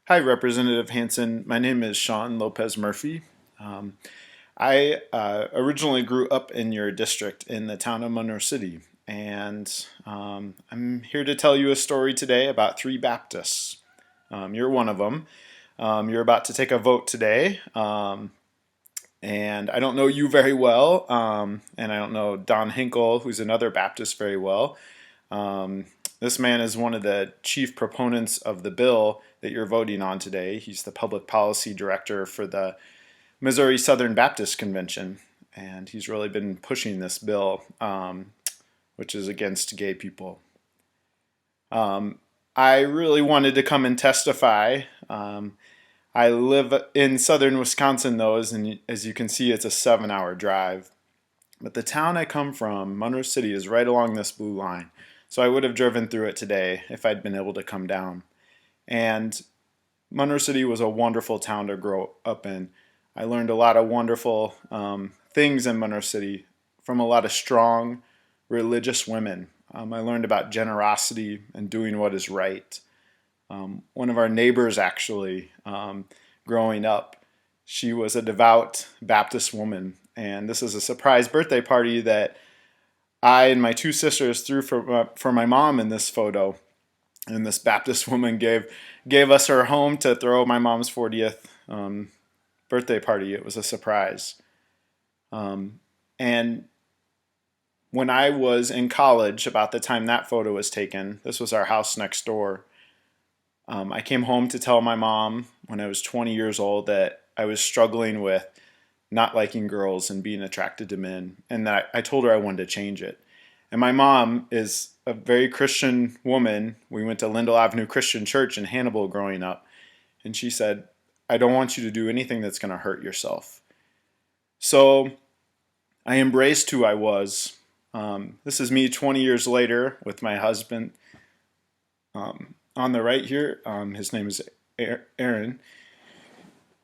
Hi, Representative Hansen. My name is Sean Lopez Murphy. Um, I originally grew up in your district in the town of Monroe City, and I'm here to tell you a story today about three Baptists. You're one of them. You're about to take a vote today, and I don't know you very well, and I don't know Don Hinkle, who's another Baptist, very well. Um, this man is one of the chief proponents of the bill that you're voting on today. He's the public policy director for the Missouri Southern Baptist Convention, and he's really been pushing this bill, which is against gay people. I really wanted to come and testify. I live in southern Wisconsin, though, as you can see, it's a 7-hour drive. But the town I come from, Monroe City, is right along this blue line. So I would have driven through it today if I'd been able to come down. And Monroe City was a wonderful town to grow up in. I learned a lot of wonderful things in Monroe City from a lot of strong religious women. I learned about generosity and doing what is right. One of our neighbors, actually, growing up, she was a devout Baptist woman. And this is a surprise birthday party that I and my two sisters threw for my mom in this photo. And this Baptist woman gave us her home to throw my mom's 40th birthday party. It was a surprise. And when I was in college, about the time that photo was taken, this was our house next door. I came home to tell my mom when I was 20 years old that I was struggling with not liking girls and being attracted to men, and that I told her I wanted to change it. And my mom is a very Christian woman. We went to Lindell Avenue Christian Church in Hannibal growing up, and she said, I don't want you to do anything that's going to hurt yourself. So I embraced who I was. This is me 20 years later with my husband. On the right here, his name is Aaron,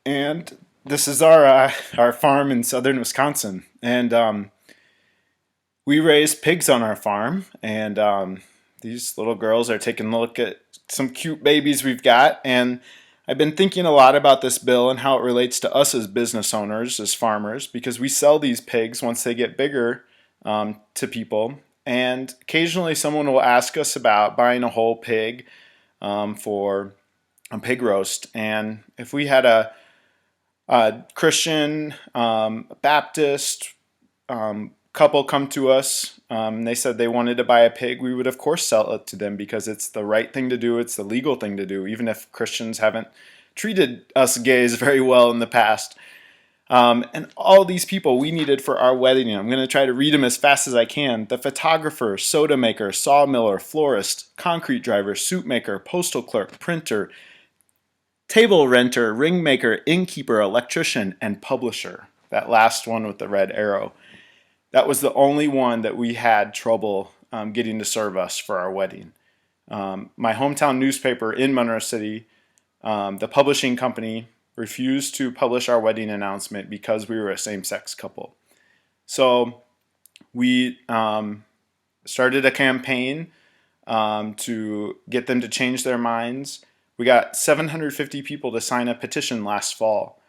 and this is our farm in southern Wisconsin, and we raise pigs on our farm. And these little girls are taking a look at some cute babies we've got. And I've been thinking a lot about this bill and how it relates to us as business owners, as farmers, because we sell these pigs once they get bigger to people. And occasionally someone will ask us about buying a whole pig for a pig roast. And if we had a Christian, Baptist couple come to us, they said they wanted to buy a pig, we would of course sell it to them because it's the right thing to do, it's the legal thing to do, even if Christians haven't treated us gays very well in the past. And all these people we needed for our wedding. I'm going to try to read them as fast as I can. The photographer, soda maker, sawmiller, florist, concrete driver, soup maker, postal clerk, printer, table renter, ring maker, innkeeper, electrician, and publisher. That last one with the red arrow. That was the only one that we had trouble getting to serve us for our wedding. My hometown newspaper in Monroe City, the publishing company, refused to publish our wedding announcement because we were a same-sex couple. So we started a campaign to get them to change their minds. We got 750 people to sign a petition last fall.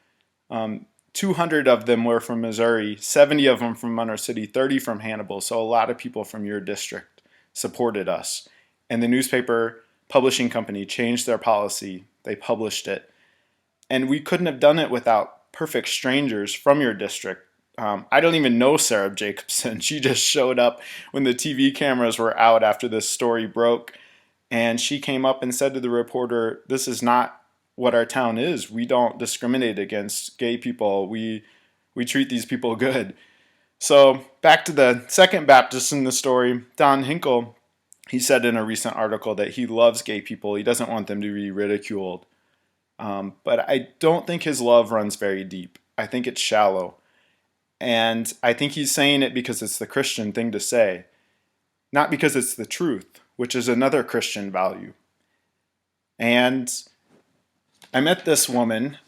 200 of them were from Missouri, 70 of them from Monroe City, 30 from Hannibal. So a lot of people from your district supported us. And the newspaper publishing company changed their policy. They published it. And we couldn't have done it without perfect strangers from your district. I don't even know Sarah Jacobson. She just showed up when the TV cameras were out after this story broke. And she came up and said to the reporter, this is not what our town is. We don't discriminate against gay people. We treat these people good. So back to the second Baptist in the story, Don Hinkle. He said in a recent article that he loves gay people. He doesn't want them to be ridiculed. But I don't think his love runs very deep. I think it's shallow. And I think he's saying it because it's the Christian thing to say, not because it's the truth, which is another Christian value. And I met this woman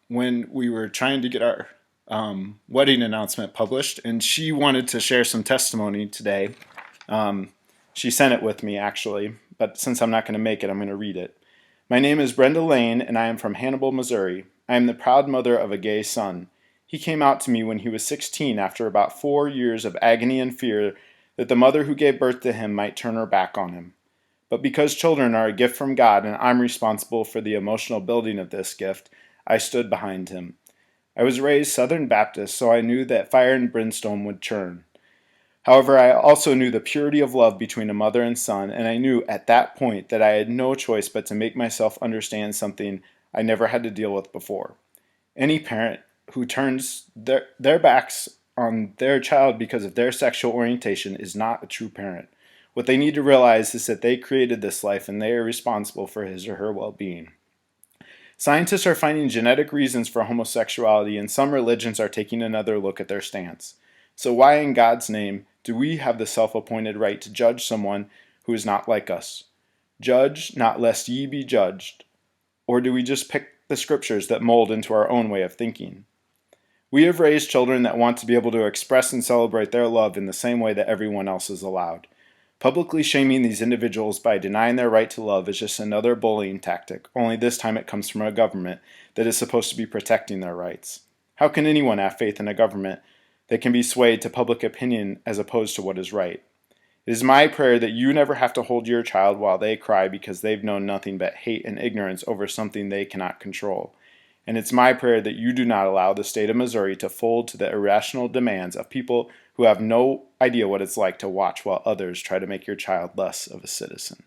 when we were trying to get our wedding announcement published, and she wanted to share some testimony today. She sent it with me, actually, but since I'm not going to make it, I'm going to read it. My name is Brenda Lane, and I am from Hannibal, Missouri. I am the proud mother of a gay son. He came out to me when he was 16 after about 4 years of agony and fear that the mother who gave birth to him might turn her back on him. But because children are a gift from God and I'm responsible for the emotional building of this gift, I stood behind him. I was raised Southern Baptist, so I knew that fire and brimstone would churn. However, I also knew the purity of love between a mother and son, and I knew at that point that I had no choice but to make myself understand something I never had to deal with before. Any parent who turns their backs on their child because of their sexual orientation is not a true parent. What they need to realize is that they created this life and they are responsible for his or her well-being. Scientists are finding genetic reasons for homosexuality, and some religions are taking another look at their stance. So why in God's name do we have the self-appointed right to judge someone who is not like us? Judge not lest ye be judged. Or do we just pick the scriptures that mold into our own way of thinking? We have raised children that want to be able to express and celebrate their love in the same way that everyone else is allowed. Publicly shaming these individuals by denying their right to love is just another bullying tactic, only this time it comes from a government that is supposed to be protecting their rights. How can anyone have faith in a government that can be swayed to public opinion as opposed to what is right? It is my prayer that you never have to hold your child while they cry because they've known nothing but hate and ignorance over something they cannot control. And it's my prayer that you do not allow the state of Missouri to fold to the irrational demands of people who have no idea what it's like to watch while others try to make your child less of a citizen.